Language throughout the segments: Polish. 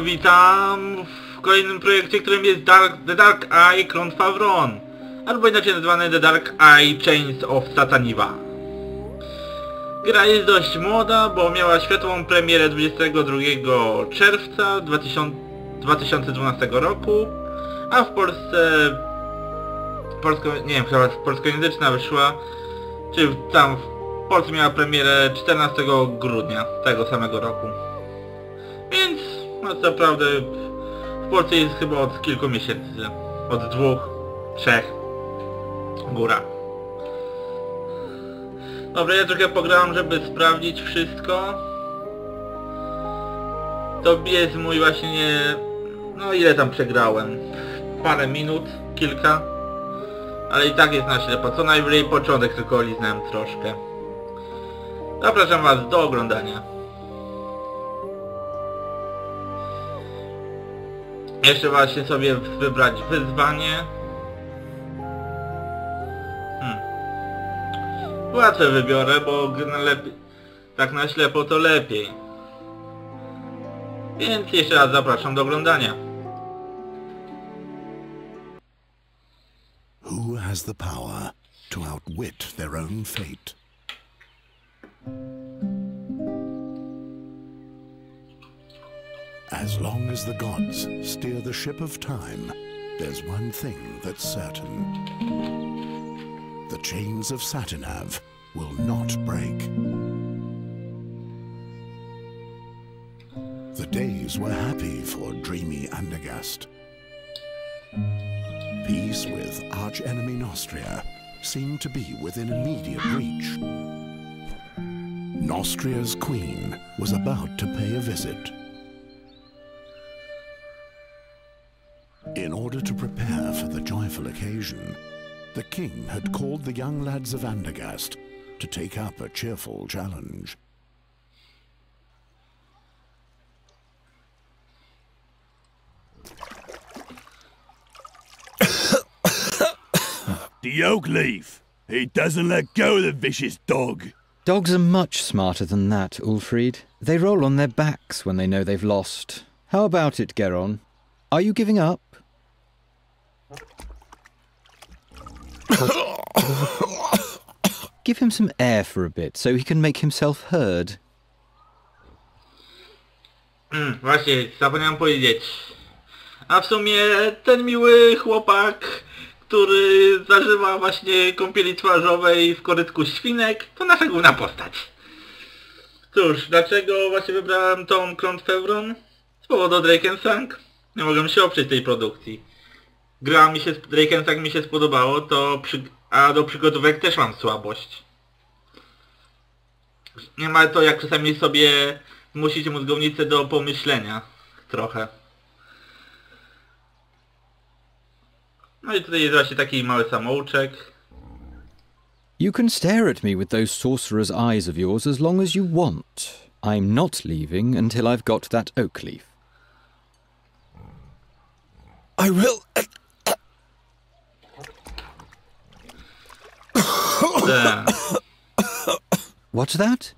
Witam w kolejnym projekcie, którym jest The Dark Eye Klątwa Wron, albo inaczej nazwany The Dark Eye Czas. Gra jest dość młoda, bo miała światową premierę 22 czerwca 2012 roku, a w Polsce, nie wiem, chyba polskojęzyczna wyszła, czy tam w Polsce miała premierę 14 grudnia tego samego roku. Więc no co naprawdę w Polsce jest chyba od kilku miesięcy. Od 2, 3 góra. Dobra, ja trochę pograłem, żeby sprawdzić wszystko. To jest mój właśnie... No ile tam przegrałem? Parę minut, kilka. Ale i tak jest na ślepo. Co najwyżej początek tylko liznąłem troszkę. Zapraszam was do oglądania. Jeszcze właśnie sobie wybrać wyzwanie. Łatwe wybiorę, bo tak na ślepo to lepiej. Więc jeszcze raz zapraszam do oglądania. Who has the power to outwit their own fate? As long as the gods steer the ship of time, there's one thing that's certain. The chains of Cz.1 will not break. The days were happy for dreamy Andagast. Peace with arch-enemy Nostria seemed to be within immediate reach. Nostria's queen was about to pay a visit. In order to prepare for the joyful occasion, the king had called the young lads of Andagast to take up a cheerful challenge. The oak leaf. He doesn't let go of the vicious dog. Dogs are much smarter than that, Ulfried. They roll on their backs when they know they've lost. How about it, Geron? Are you giving up? Give him some air for a bit, so he can make himself heard. Właśnie, zapomniałem powiedzieć. A w sumie ten miły chłopak, który zażywa właśnie kąpieli twarzowej w korytku świnek, to nasza główna postać. Cóż, dlaczego właśnie wybrałem tą Klątwę Wron? Z powodu Drakensang. Nie mogłem się oprzeć tej produkcji. Gra mi się, Drakensang mi się spodobało, a do przygodówek też mam słabość. Nie ma to jak czasami sobie zmusić mózgownicę do pomyślenia. Trochę. No i tutaj jest właśnie taki mały samouczek. You can stare at me with those sorcerer's eyes of yours as long as you want. I'm not leaving until I've got that oak leaf. I will... What's that?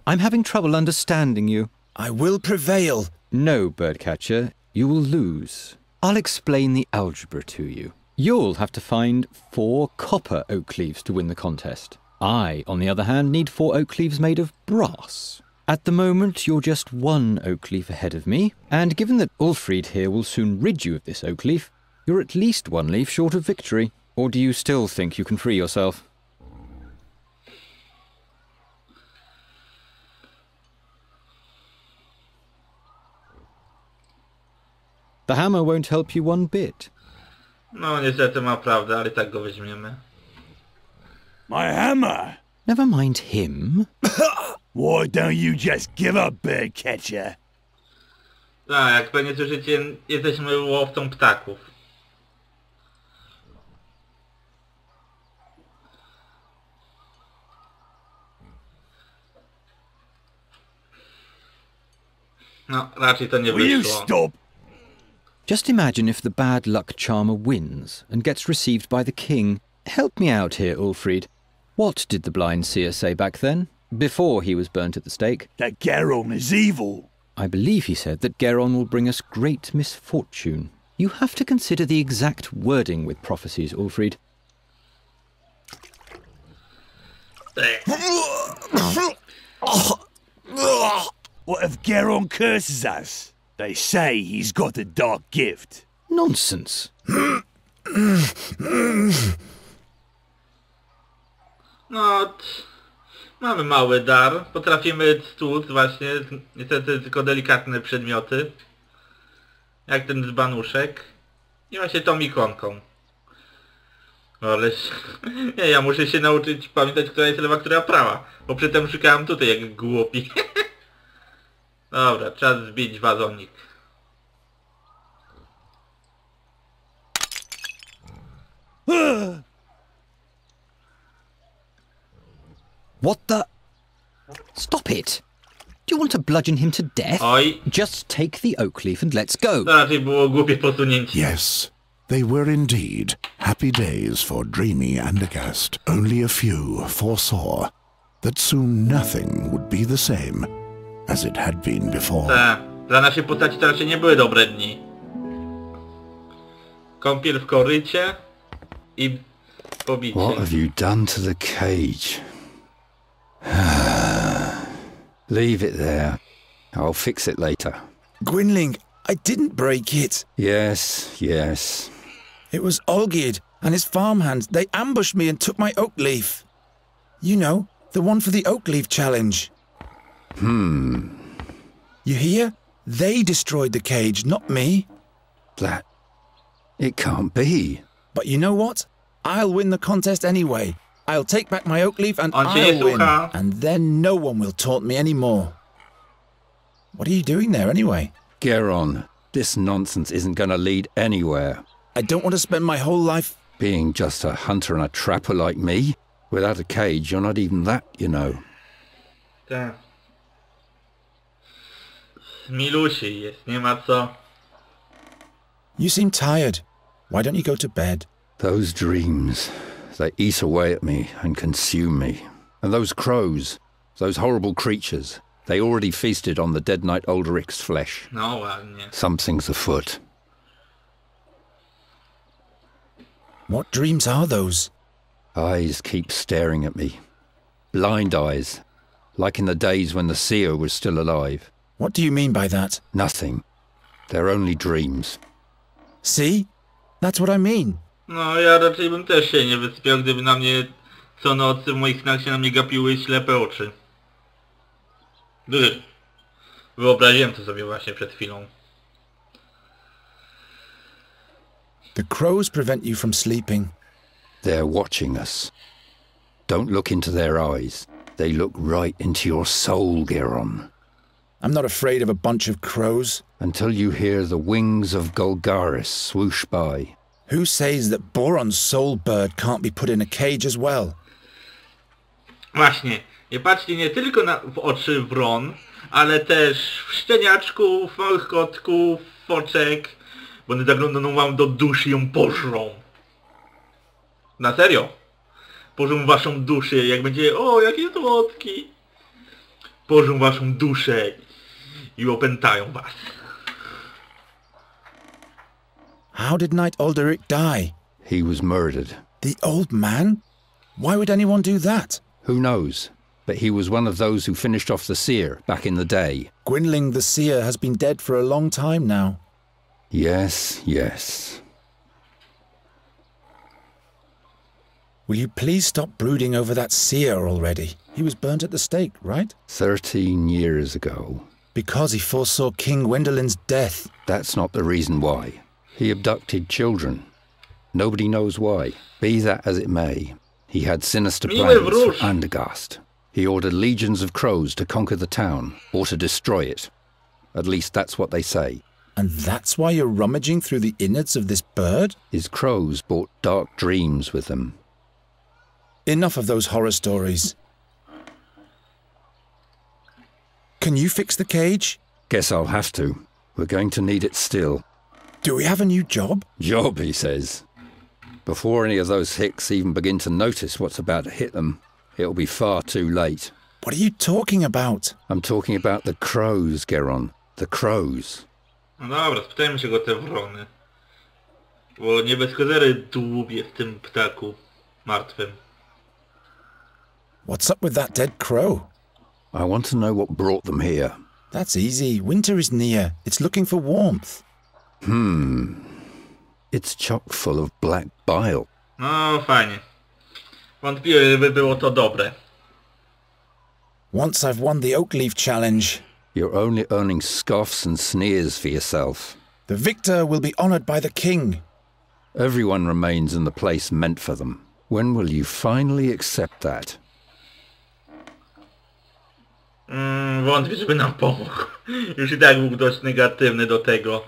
I'm having trouble understanding you. I will prevail. No, birdcatcher, you will lose. I'll explain the algebra to you. You'll have to find 4 copper oak leaves to win the contest. I, on the other hand, need 4 oak leaves made of brass. At the moment, you're just 1 oak leaf ahead of me, and given that Ulfried here will soon rid you of this oak leaf, you're at least 1 leaf short of victory. Or do you still think you can free yourself? The hammer won't help you one bit. No niestety ma prawdę, ale tak go weźmiemy. My hammer! Never mind him. Why don't you just give up, birdcatcher? Tak, jak pewnie słyszycie, jesteśmy łowcą ptaków. No, raczej to nie Will you wyszło. stop? Just imagine if the bad luck charmer wins and gets received by the king. Help me out here, Ulfried. What did the blind seer say back then, before he was burnt at the stake? That Garon is evil. I believe he said that Geron will bring us great misfortune. You have to consider the exact wording with prophecies, Ulfried. What if Geron curses us? They say he's got a dark gift. Nonsense. No, mamy mały dar. Potrafimy stłuc właśnie, niestety tylko delikatne przedmioty. Jak ten dzbanuszek. I właśnie tą ikonką. Ależ... Nie, ja muszę się nauczyć pamiętać, która jest lewa, która prawa. Bo przedtem szukałem tutaj jak głupi. Dobra, czas zbić wazonik. What the... Stop it! Do you want to bludgeon him to death? Oj. Just take the oak leaf and let's go. To raczej było głupie posunięcie. Yes, they were indeed happy days for dreamy Andergast. Only a few foresaw that soon nothing would be the same as it had been before. Dla naszej postaci to raczej nie były dobre dni. Kąpiel w korycie i pobicie. What have you done to the cage? Leave it there. I'll fix it later. Gwynling, I didn't break it. Yes, yes. It was Olgierd and his farmhands. They ambushed me and took my oak leaf. You know, the one for the oak leaf challenge. You hear? They destroyed the cage, not me. That... It can't be. But you know what? I'll win the contest anyway. I'll take back my oak leaf and On cię nie I'll win. słucha. And then no one will taunt me anymore. What are you doing there anyway? Geron, this nonsense isn't going to lead anywhere. I don't want to spend my whole life... Being just a hunter and a trapper like me, without a cage, you're not even that, you know. Tak. Milusi jest, nie ma co. You seem tired. Why don't you go to bed? Those dreams, they eat away at me and consume me. And those crows, those horrible creatures, they already feasted on the dead knight Ulric's flesh. No ładnie. Something's afoot. What dreams are those? Eyes keep staring at me. Blind eyes, like in the days when the seer was still alive. What do you mean by that? Nothing. They're only dreams. See? That's what I mean. No ja raczej bym też się nie wysypiał, gdyby na mnie co nocy w moich snach się na mnie gapiły ślepe oczy. Wyobraziłem to sobie właśnie przed chwilą. The crows prevent you from sleeping. They're watching us. Don't look into their eyes. They look right into your soul, Geron. I'm not afraid of a bunch of crows. Until you hear the wings of Golgaris swoosh by. Who says that Boron's soul bird can't be put in a cage as well? Właśnie, nie patrzcie nie tylko w oczy wron, ale też w szczeniaczków, małych kotków, foczek, bo one zaglądają wam do duszy i ją pożrą. Na serio? Pożrą waszą duszę, jak będzie, o jakie słodki. Pożrą waszą duszę i opętają was. How did Knight Alderic die? He was murdered. The old man? Why would anyone do that? Who knows? But he was one of those who finished off the seer back in the day. Gwynling the seer has been dead for a long time now. Yes, yes. Will you please stop brooding over that seer already? He was burnt at the stake, right? 13 years ago. Because he foresaw King Gwendolen's death. That's not the reason why. He abducted children. Nobody knows why. Be that as it may, he had sinister plans for Andergast. He ordered legions of crows to conquer the town, or to destroy it. At least that's what they say. And that's why you're rummaging through the innards of this bird? His crows brought dark dreams with them. Enough of those horror stories. Can you fix the cage? Guess I'll have to. We're going to need it still. Do we have a new job? Job, he says. Before any of those hicks even begin to notice what's about to hit them, it'll be far too late. What are you talking about? I'm talking about the crows, Geron. The crows. No dobra, spytajmy się go o te wrony. Bo nie bez kozery dłubie w tym ptaku martwym. What's up with that dead crow? I want to know what brought them here. That's easy. Winter is near. It's looking for warmth. It's chock full of black bile. No fajnie. Wątpiłem, żeby było to dobre. Once I've won the oak leaf challenge, You're only earning scoffs and sneers for yourself. the victor will be honoured by the king. Everyone remains in the place meant for them. When will you finally accept that? Wątpię, żeby nam pomógł. Już i tak był dość negatywny do tego.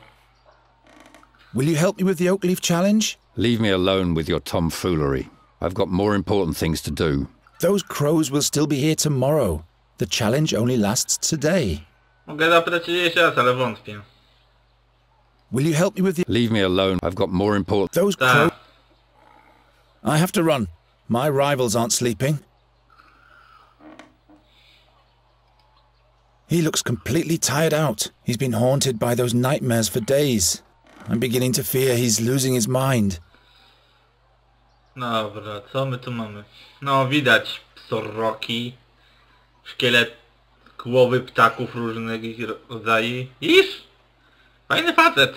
Will you help me with the oak leaf challenge? Leave me alone with your tomfoolery. I've got more important things to do. Those crows will still be here tomorrow. The challenge only lasts today. Mogę zapytać się jeszcze raz, ale wątpię. Will you help me with the... Leave me alone. I've got more important... Those Tak. crows... I have to run. My rivals aren't sleeping. He looks completely tired out. He's been haunted by those nightmares for days. I'm beginning to fear he's losing his mind. Dobra, co my tu mamy? No widać soroki, szkielet, głowy ptaków różnych rodzajów. Iż? Fajny facet.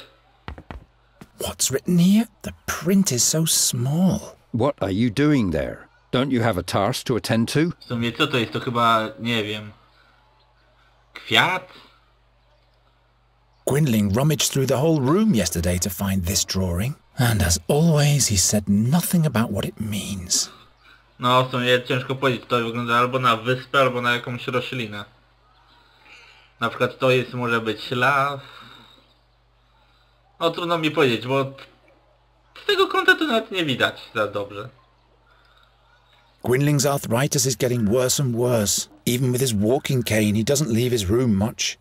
What's written here? The print is so small. What are you doing there? Don't you have a task to attend to? W sumie co to jest? To chyba, nie wiem, kwiat? Gwynling rummaged through the whole room yesterday to find this drawing. And as always, he said nothing about what it means. No w sumie ciężko powiedzieć, to wygląda albo na wyspę, albo na jakąś roślinę. Na przykład to jest, może być las. No trudno mi powiedzieć, bo z tego kąta to nawet nie widać za dobrze. Gwynling's arthritis is getting worse and worse. Even with his walking cane, he doesn't leave his room much.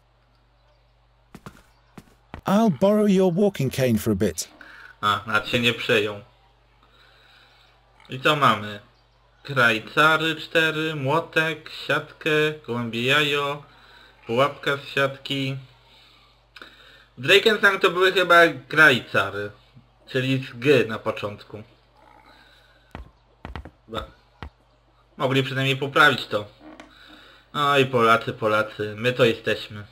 I'll borrow your walking cane for a bit. A, nawet się nie przejął. I co mamy? Krajcary 4, młotek, siatkę, gołębie jajo, pułapka z siatki. W Drakensang to były chyba krajcary, czyli z G na początku. Chyba. Mogli przynajmniej poprawić to. Oj, Polacy, my to jesteśmy.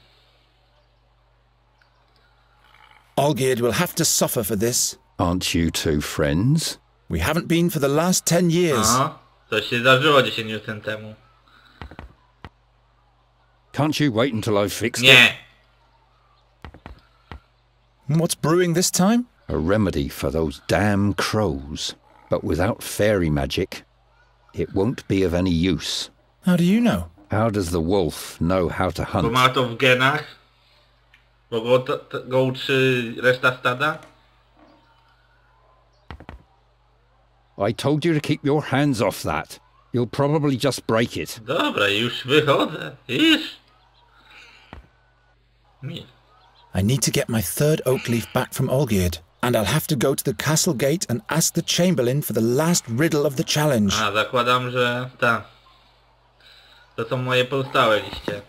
Olgierd will have to suffer for this. Aren't you two friends? We haven't been for the last 10 years. No, to się zdarzyło 10 lat temu. Can't you wait until I've fixed it? Nie! What's brewing this time? A remedy for those damn crows. But without fairy magic, it won't be of any use. How do you know? How does the wolf know how to Bo hunt? ma to w genach? Bo go uczy reszta stada? I told you to keep your hands off that. You'll probably just break it. Dobra, już wychodzę. Iż? Nie. I need to get my third oak leaf back from Olgierd, and I'll have to go to the castle gate and ask the chamberlain for the last riddle of the challenge. A, zakładam, że ta. To są moje pozostałe liście.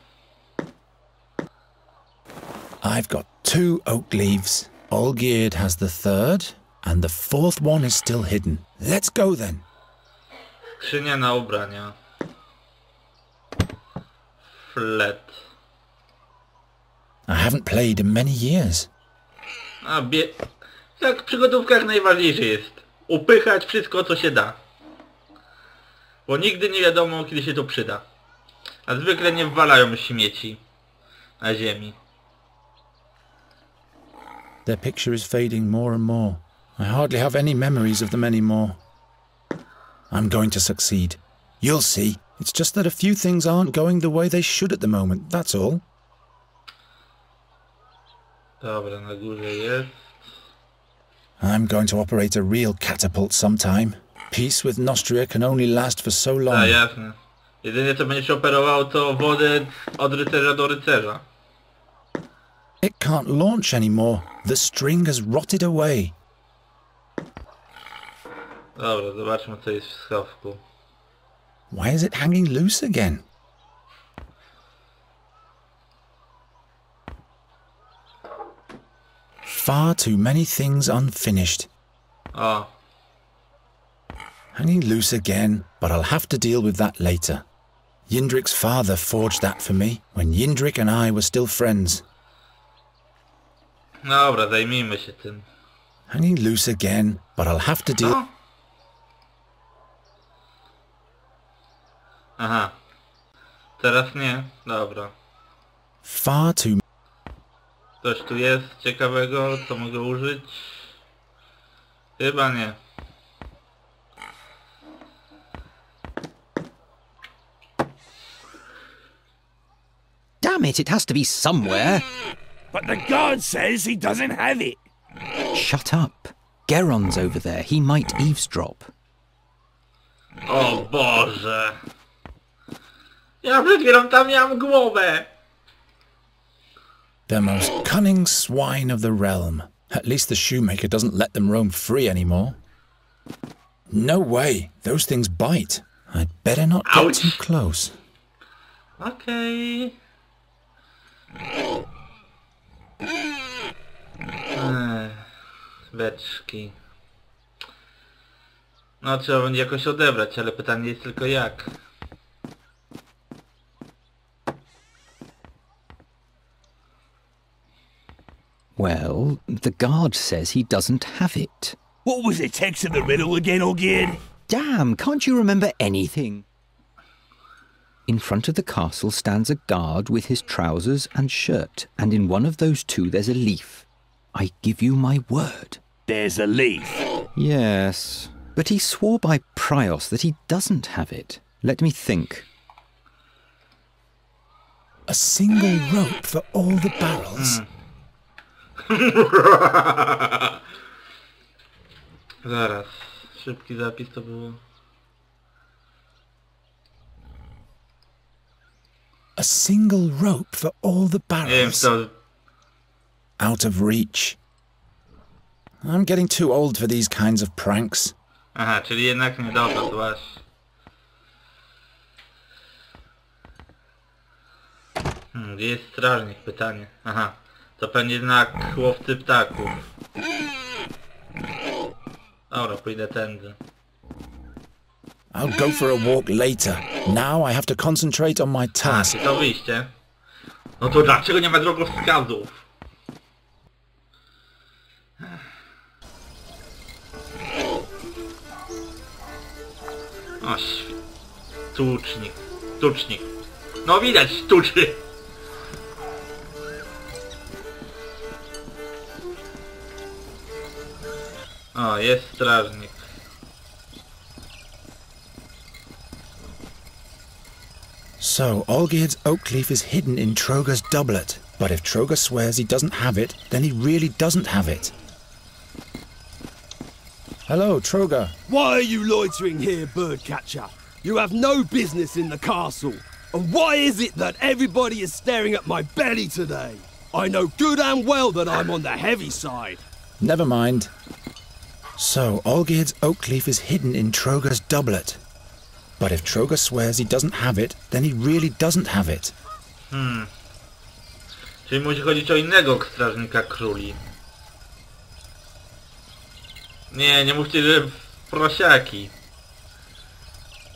I've got 2 oak leaves. Olgierd has the third, and the fourth one is still hidden. Let's go then. Skrzynia na ubrania. Flet. I haven't played in many years. A jak w przygodówkach najważniejsze jest upychać wszystko, co się da. Bo nigdy nie wiadomo, kiedy się to przyda. A zwykle nie wwalają śmieci na ziemi. Their picture is fading more and more. I hardly have any memories of them anymore. I'm going to succeed. You'll see. It's just that a few things aren't going the way they should at the moment, that's all. Dobra, na górze jest. I'm going to operate a real catapult sometime. Peace with Nostria can only last for so A, long. jasne. Jedynie co będziesz operował to wodę od rycerza do rycerza. It can't launch anymore. The string has rotted away. Dobra, zobaczmy co jest w schowku. Why is it hanging loose again? Far too many things unfinished. O. Hanging loose again, but I'll have to deal with that later. Yindrik's father forged that for me when Yindrik and I were still friends. Dobra, zajmijmy się tym. Hanging loose again, but I'll have to deal... No. Aha. Teraz nie? Dobra. Far too... Coś tu jest ciekawego, co mogę użyć? Chyba nie. Damn it, it has to be somewhere. But the guard says he doesn't have it. Shut up. Geron's over there. He might eavesdrop. O Boże! Ja przed chwilą tam miałem głowę! The most cunning swine of the realm. At least the shoemaker doesn't let them roam free anymore. No way. Those things bite. I'd better not get Ouch. too close. Okej. Beczki. No trzeba będzie jakoś odebrać, ale pytanie jest tylko jak. Well, the guard says he doesn't have it. What was the text of the riddle again, Olgierd? Damn, can't you remember anything? In front of the castle stands a guard with his trousers and shirt, and in one of those two there's a leaf. I give you my word. There's a leaf. Yes, but he swore by Prios that he doesn't have it. Let me think. A single rope for all the barrels. Zaraz. Szybki zapis to było. A single rope for all the Nie wiem barrels. co... Out of reach. I'm getting too old for these kinds of pranks. Aha, czyli jednak nie, dobra, właśnie. Gdzie jest strażnik? Pytanie. Aha, to pewnie znak łowcy ptaków. Dobra, pójdę tędy. I'll go for a walk later. Now I have to concentrate on my task. To wyjście. No to dlaczego nie ma drogowskazów? O, tucznik. Tucznik. No widać, tuczy. O, jest strażnik. So, Olgierd's oak leaf is hidden in Troger's doublet. But if Troger swears he doesn't have it, then he really doesn't have it. Hello, Troger. Why are you loitering here, birdcatcher? You have no business in the castle. And why is it that everybody is staring at my belly today? I know good and well that I'm on the heavy side. Never mind. So, Olgierd's oak leaf is hidden in Troger's doublet. But if Troger swears he doesn't have it, then he really doesn't have it. Czyli musi chodzić o innego strażnika króli. Nie mówcie, że prosiaki.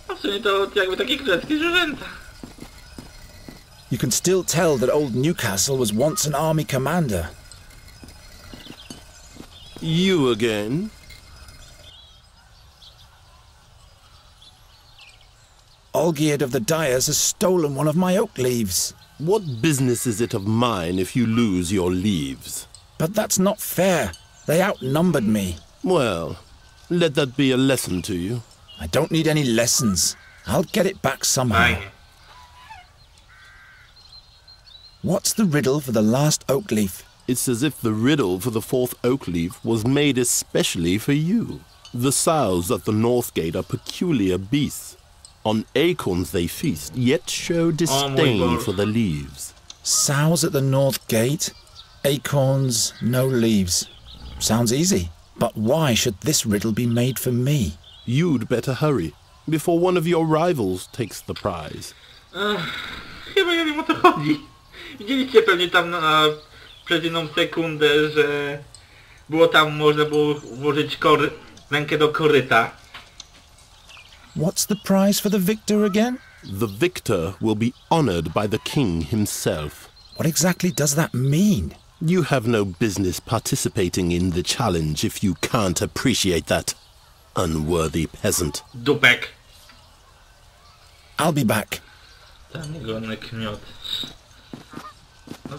A w sumie to jakby takie greckie zwierzęta. You can still tell that old Newcastle was once an army commander. You again? Olgierd of the Dyers has stolen one of my oak leaves. What business is it of mine if you lose your leaves? But that's not fair. They outnumbered me. Well, let that be a lesson to you. I don't need any lessons. I'll get it back somehow. Fajnie. What's the riddle for the last oak leaf? It's as if the riddle for the fourth oak leaf was made especially for you. The sows at the north gate are peculiar beasts. On acorns they feast, yet show disdain for the leaves. Sows at the north gate, acorns, no leaves. Sounds easy. But why should this riddle be made for me? You'd better hurry, before one of your rivals takes the prize. Chyba ja wiem o co chodzi. Widzieliście pewnie tam przez jedną sekundę, że było tam, można było włożyć rękę do koryta. What's the prize for the victor again? The victor will be honored by the king himself. What exactly does that mean? You have no business participating in the challenge if you can't appreciate that, unworthy peasant. Dupek. I'll be back. Ten golny kmiot. No.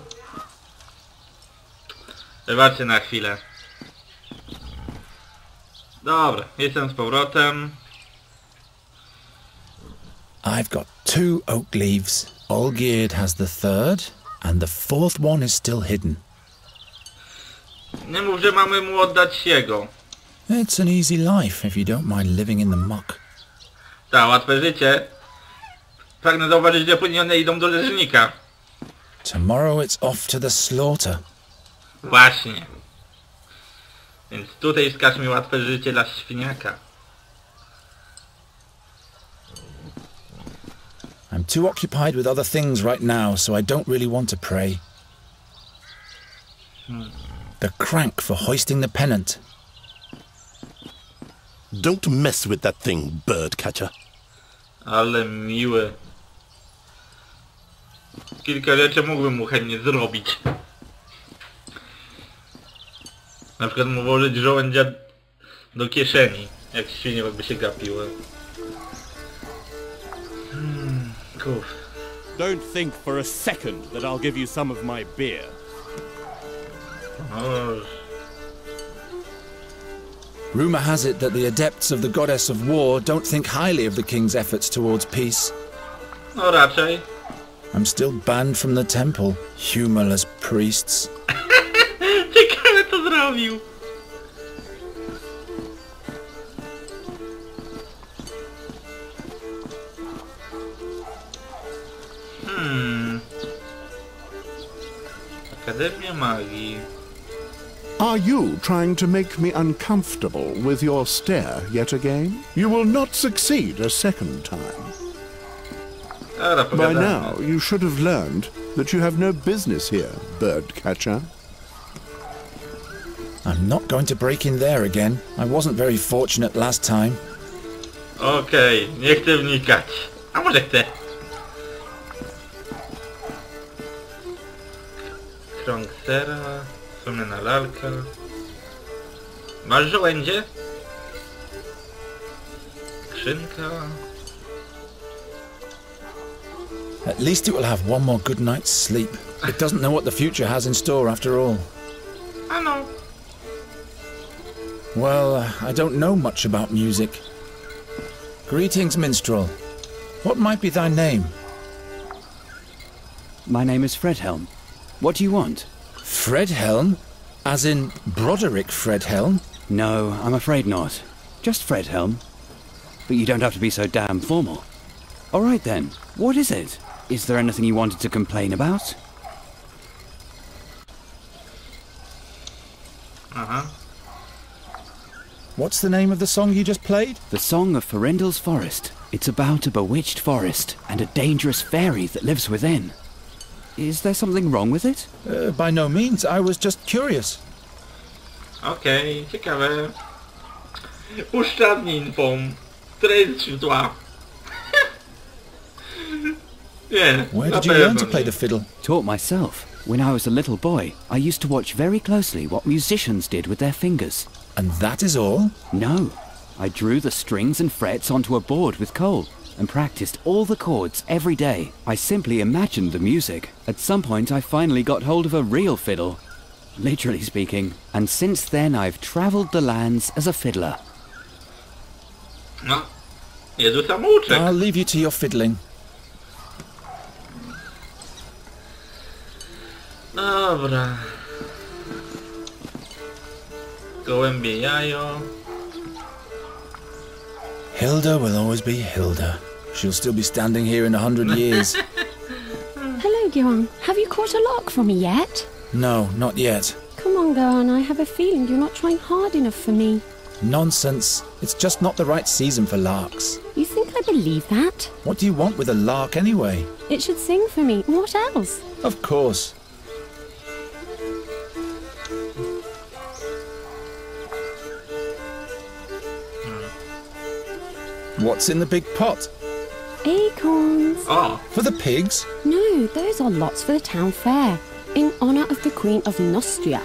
Wybaczcie na chwilę. Dobra, jestem z powrotem. I've got 2 oak leaves. Olgierd has the 3rd, and the 4th one is still hidden. Nie mów, że mamy mu oddać jego. It's an easy life if you don't mind living in the muck. Ta, łatwe życie. Pragnę zauważyć, że płynie one idą do rzeźnika. Tomorrow it's off to the slaughter. Właśnie. Więc tutaj wskaż mi łatwe życie dla świniaka. I'm too occupied with other things right now, so I don't really want to pray. The crank for hoisting the pennant. Don't mess with that thing, bird catcher. Ale miły. Kilka rzeczy mógłbym mu chętnie zrobić. Na przykład mu włożyć żołędzia do kieszeni, jak świnie by się gapiły. Kurwa. Don't think for a second that I'll give you some of my beer. Rumour has it that the adepts of the goddess of war don't think highly of the king's efforts towards peace. No raczej. I'm still banned from the temple. Humorless priests. Ciekawe co zrobił. Akademia Magii. Are you trying to make me uncomfortable with your stare yet again? You will not succeed a second time. Dobra, By pogadamy. now, you should have learned that you have no business here, bird catcher. I'm not going to break in there again. I wasn't very fortunate last time. Okej, nie chcę wnikać. A może chcę? Krąg sera, słonęna lalka. Masz żołędzie? Skrzynka. At least it will have one more good night's sleep. It doesn't know what the future has in store after all. A no. Well, I don't know much about music. Greetings, minstrel. What might be thy name? My name is Fredhelm. What do you want? Fredhelm? As in Broderick Fredhelm? No, I'm afraid not. Just Fredhelm. But you don't have to be so damn formal. All right then, what is it? Is there anything you wanted to complain about? Aha. What's the name of the song you just played? The Song of Farindel's Forest. It's about a bewitched forest and a dangerous fairy that lives within. Is there something wrong with it? By no means. I was just curious. Okej, ciekawe. Puszczam infą, która jest zła. Nie, Where na did you learn pewno to play nie. the fiddle? Taught myself. When I was a little boy, I used to watch very closely what musicians did with their fingers. And that is all? No, I drew the strings and frets onto a board with coal and practiced all the chords every day. I simply imagined the music. At some point I finally got hold of a real fiddle, literally speaking, and since then I've travelled the lands as a fiddler. No, niezły samouczek. I'll leave you to your fiddling. Dobra. Gołębie jajo. Hilda will always be Hilda. She'll still be standing here in 100 years. Hello, Johan. Have you caught a lark for me yet? No, not yet. Come on, Johan. I have a feeling you're not trying hard enough for me. Nonsense. It's just not the right season for larks. You think I believe that? What do you want with a lark anyway? It should sing for me. What else? Of course. What's in the big pot? Acorns. O! For the pigs? No, those are lots for the town fair, in honour of the Queen of Nostria.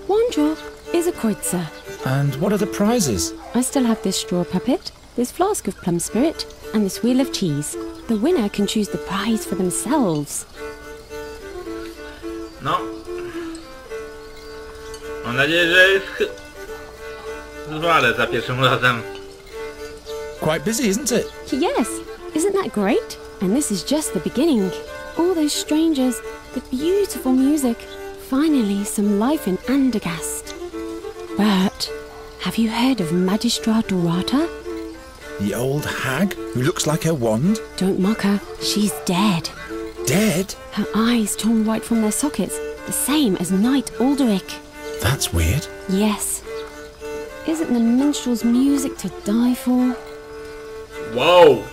One drop is a kreutzer. And what are the prizes? I still have this straw puppet, this flask of plum spirit, and this wheel of cheese. The winner can choose the prize for themselves. No. Mam nadzieję, że jest... zwalę za pierwszym razem. Quite busy, isn't it? Yes, isn't that great? And this is just the beginning. All those strangers, the beautiful music, finally some life in Andergast. But have you heard of Magistra Dorata? The old hag who looks like her wand? Don't mock her, she's dead. Dead? Her eyes torn right from their sockets, the same as Knight Alderic. That's weird. Yes. Isn't the minstrel's music to die for? Wow!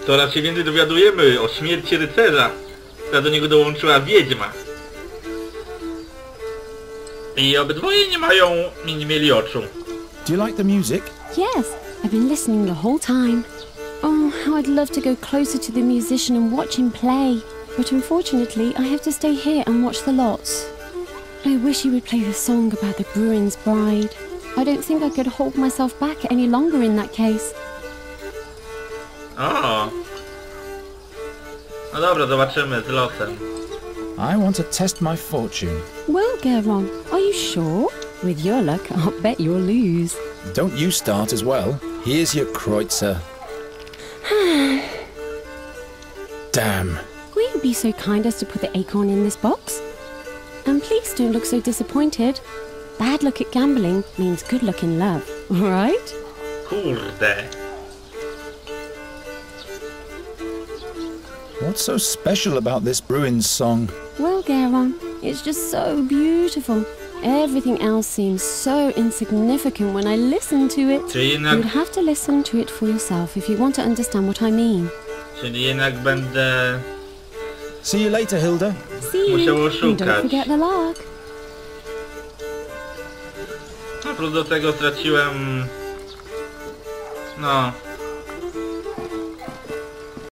Coraz się więcej dowiadujemy o śmierci rycerza, która do niego dołączyła wiedźma. I obydwoje nie mieli oczu. Do you like the music? Yes, I've been listening the whole time. Oh, how I'd love to go closer to the musician and watch him play. But unfortunately, I have to stay here and watch the lots. I wish he would play the song about the Bruin's bride. I don't think I could hold myself back any longer in that case. O! No dobra, zobaczymy z losem. I want to test my fortune. Well, Geron, are you sure? With your luck, I'll bet you'll lose. Don't you start as well. Here's your kreutzer. Damn. Will you be so kind as to put the acorn in this box? And please don't look so disappointed. Bad luck at gambling means good luck in love, alright? Kurde. What's so special about this Bruin's song? Well, Geron, it's just so beautiful. Everything else seems so insignificant when I listen to it. Czyli You jednak, would have to listen to it for yourself if you want to understand what I mean. czyli jednak będę See you later, Hilda. See you, musiał and don't oszukać. forget the lark. A plus do tego straciłem... No,